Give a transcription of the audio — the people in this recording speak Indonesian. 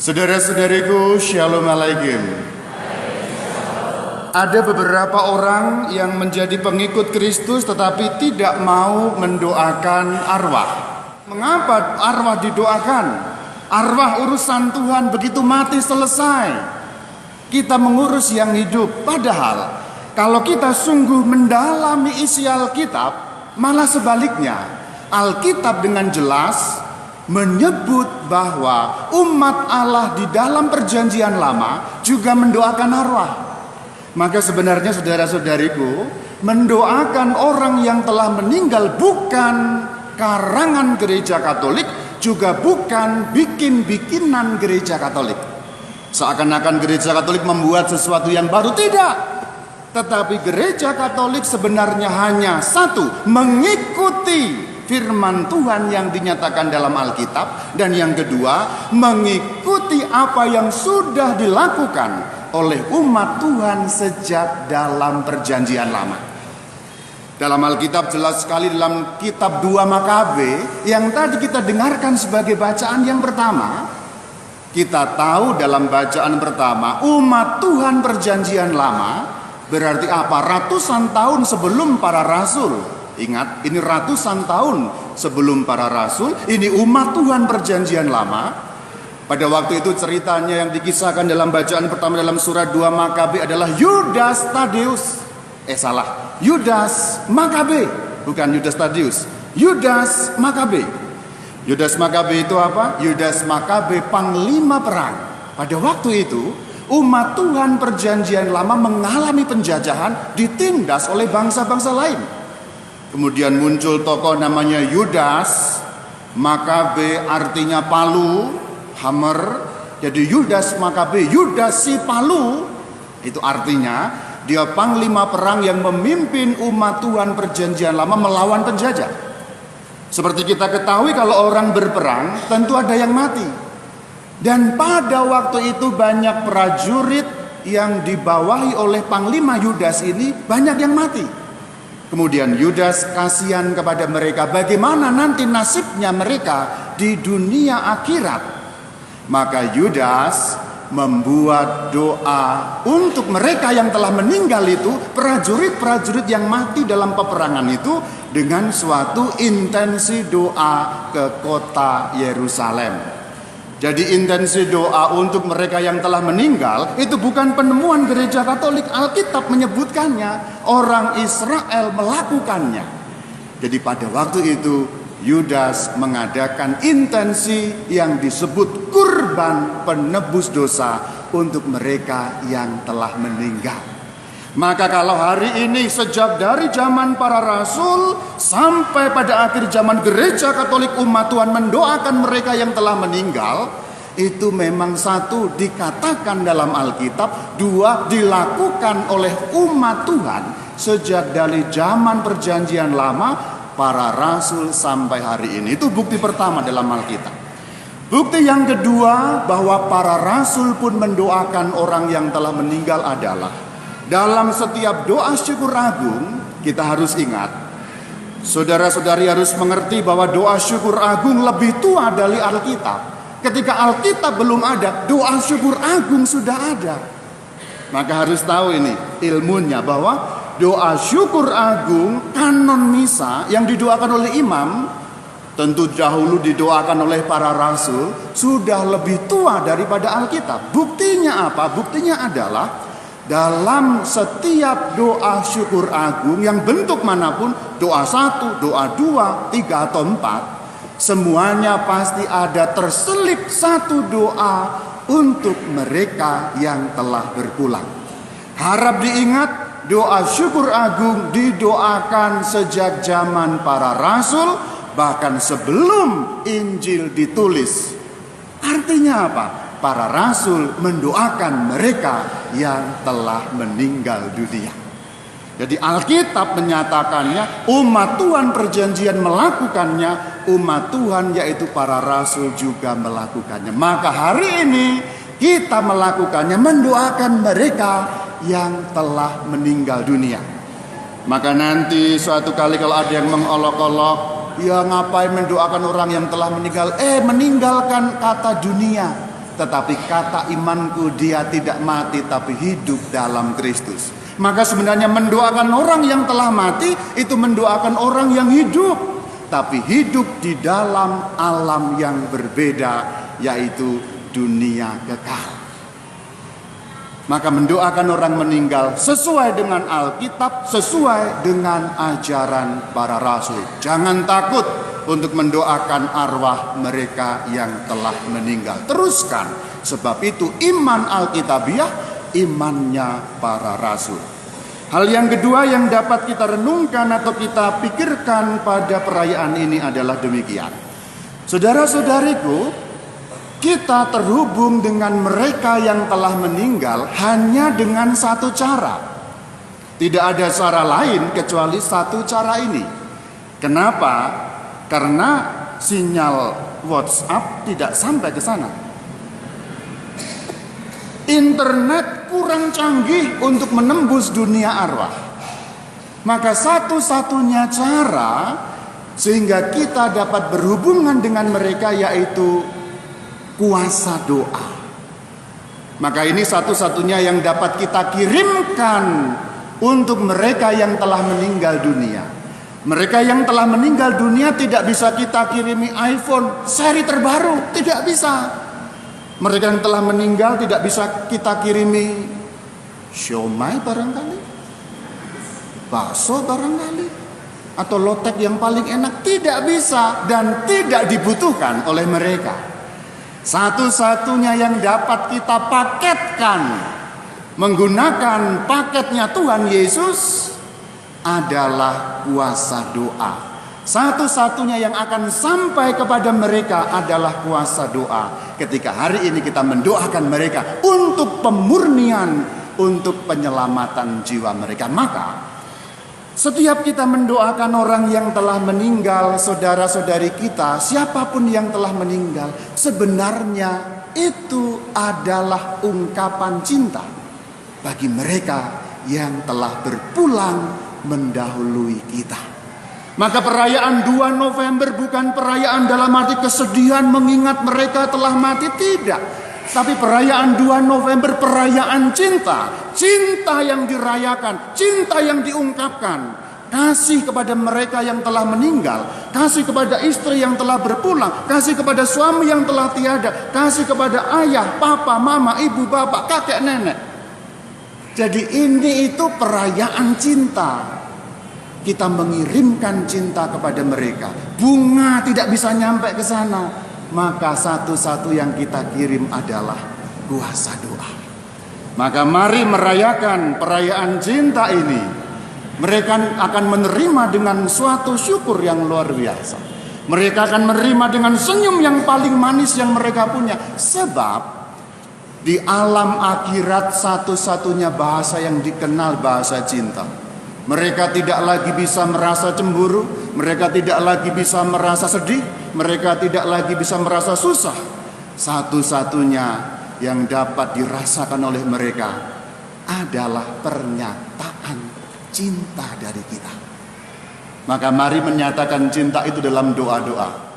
Saudara-saudariku, Shalom Alaikum. Ada beberapa orang yang menjadi pengikut Kristus tetapi tidak mau mendoakan arwah. Mengapa arwah didoakan? Arwah urusan Tuhan, begitu mati selesai. Kita mengurus yang hidup. Padahal kalau kita sungguh mendalami isi Alkitab, malah sebaliknya. Alkitab dengan jelas menyebut bahwa umat Allah di dalam perjanjian lama juga mendoakan arwah. Maka sebenarnya saudara-saudariku, mendoakan orang yang telah meninggal bukan karangan gereja Katolik, juga bukan bikin-bikinan gereja Katolik. Seakan-akan gereja Katolik membuat sesuatu yang baru, tidak. Tetapi gereja Katolik sebenarnya hanya satu, mengikuti firman Tuhan yang dinyatakan dalam Alkitab, dan yang kedua mengikuti apa yang sudah dilakukan oleh umat Tuhan sejak dalam perjanjian lama. Dalam Alkitab jelas sekali dalam kitab 2 Makabe yang tadi kita dengarkan sebagai bacaan yang pertama. Kita tahu dalam bacaan pertama umat Tuhan perjanjian lama berarti apa? Ratusan tahun sebelum para rasul. Ingat, ini ratusan tahun sebelum para rasul. Ini umat Tuhan perjanjian lama. Pada waktu itu ceritanya yang dikisahkan dalam bacaan pertama dalam surat 2 Makabe adalah Yudas Tadeus. Yudas Makabe, bukan Yudas Tadeus. Yudas Makabe. Yudas Makabe itu apa? Yudas Makabe panglima perang. Pada waktu itu umat Tuhan perjanjian lama mengalami penjajahan, ditindas oleh bangsa-bangsa lain. Kemudian muncul tokoh namanya Yudas Makabe, artinya palu, hammer. Jadi Yudas Makabe, Yudas si palu, itu artinya dia panglima perang yang memimpin umat Tuhan perjanjian lama melawan penjajah. Seperti kita ketahui kalau orang berperang tentu ada yang mati. Dan pada waktu itu banyak prajurit yang dibawahi oleh panglima Yudas ini, banyak yang mati. Kemudian Yudas kasihan kepada mereka, bagaimana nanti nasibnya mereka di dunia akhirat. Maka Yudas membuat doa untuk mereka yang telah meninggal itu, prajurit-prajurit yang mati dalam peperangan itu, dengan suatu intensi doa ke kota Yerusalem. Jadi intensi doa untuk mereka yang telah meninggal itu bukan penemuan gereja Katolik. Alkitab menyebutkannya, orang Israel melakukannya. Jadi pada waktu itu Yudas mengadakan intensi yang disebut kurban penebus dosa untuk mereka yang telah meninggal. Maka kalau hari ini sejak dari zaman para rasul sampai pada akhir zaman gereja Katolik umat Tuhan mendoakan mereka yang telah meninggal, itu memang satu dikatakan dalam Alkitab, dua dilakukan oleh umat Tuhan sejak dari zaman perjanjian lama para rasul sampai hari ini. Itu bukti pertama dalam Alkitab. Bukti yang kedua bahwa para rasul pun mendoakan orang yang telah meninggal adalah dalam setiap doa syukur agung. Kita harus ingat, saudara-saudari harus mengerti bahwa doa syukur agung lebih tua dari Alkitab. Ketika Alkitab belum ada, doa syukur agung sudah ada. Maka harus tahu ini ilmunya, bahwa doa syukur agung kanon misa yang didoakan oleh imam, tentu dahulu didoakan oleh para rasul, sudah lebih tua daripada Alkitab. Buktinya apa? Buktinya adalah dalam setiap doa syukur agung yang bentuk manapun, doa 1, doa 2, 3 atau 4, semuanya pasti ada terselip satu doa untuk mereka yang telah berpulang. Harap diingat, doa syukur agung didoakan sejak zaman para rasul, bahkan sebelum Injil ditulis. Artinya apa? Para rasul mendoakan mereka yang telah meninggal dunia. Jadi Alkitab menyatakannya, umat Tuhan perjanjian melakukannya, umat Tuhan yaitu para rasul juga melakukannya. Maka hari ini kita melakukannya, mendoakan mereka yang telah meninggal dunia. Maka nanti suatu kali kalau ada yang mengolok-olok, ya ngapain mendoakan orang yang telah meninggal? Meninggalkan kata dunia. tetapi kata imanku dia tidak mati tapi hidup dalam Kristus. Maka sebenarnya mendoakan orang yang telah mati itu mendoakan orang yang hidup, tapi hidup di dalam alam yang berbeda, yaitu dunia kekal. Maka mendoakan orang meninggal sesuai dengan Alkitab, sesuai dengan ajaran para rasul. Jangan takut untuk mendoakan arwah mereka yang telah meninggal. Teruskan, sebab itu iman Alkitabiah, imannya para rasul. Hal yang kedua yang dapat kita renungkan atau kita pikirkan pada perayaan ini adalah demikian. Saudara-saudariku, kita terhubung dengan mereka yang telah meninggal hanya dengan satu cara. Tidak ada cara lain kecuali satu cara ini. Kenapa? Karena sinyal WhatsApp tidak sampai ke sana. Internet kurang canggih untuk menembus dunia arwah. Maka satu-satunya cara sehingga kita dapat berhubungan dengan mereka yaitu kuasa doa. Maka ini satu-satunya yang dapat kita kirimkan untuk mereka yang telah meninggal dunia. Mereka yang telah meninggal dunia tidak bisa kita kirimi iPhone seri terbaru, tidak bisa. Mereka yang telah meninggal tidak bisa kita kirimi siomay barangkali, bakso barangkali, atau lotek yang paling enak, tidak bisa dan tidak dibutuhkan oleh mereka. Satu-satunya yang dapat kita paketkan menggunakan paketnya Tuhan Yesus adalah kuasa doa. Satu-satunya yang akan sampai kepada mereka adalah kuasa doa. Ketika hari ini kita mendoakan mereka untuk pemurnian, untuk penyelamatan jiwa mereka. Maka setiap kita mendoakan orang yang telah meninggal, saudara-saudari kita, siapapun yang telah meninggal, sebenarnya itu adalah ungkapan cinta bagi mereka yang telah berpulang mendahului kita. Maka perayaan 2 November bukan perayaan dalam arti kesedihan mengingat mereka telah mati, tidak. Tapi perayaan 2 November perayaan cinta. Cinta yang dirayakan, cinta yang diungkapkan. Kasih kepada mereka yang telah meninggal, kasih kepada istri yang telah berpulang, kasih kepada suami yang telah tiada, kasih kepada ayah, papa, mama, ibu, bapak, kakek, nenek. Jadi ini itu perayaan cinta. Kita mengirimkan cinta kepada mereka. Bunga tidak bisa nyampe ke sana. Maka satu-satu yang kita kirim adalah kuasa doa. Maka mari merayakan perayaan cinta ini. Mereka akan menerima dengan suatu syukur yang luar biasa. Mereka akan menerima dengan senyum yang paling manis yang mereka punya. Sebab di alam akhirat satu-satunya bahasa yang dikenal bahasa cinta. Mereka tidak lagi bisa merasa cemburu, mereka tidak lagi bisa merasa sedih, mereka tidak lagi bisa merasa susah. Satu-satunya yang dapat dirasakan oleh mereka adalah pernyataan cinta dari kita. Maka mari menyatakan cinta itu dalam doa-doa.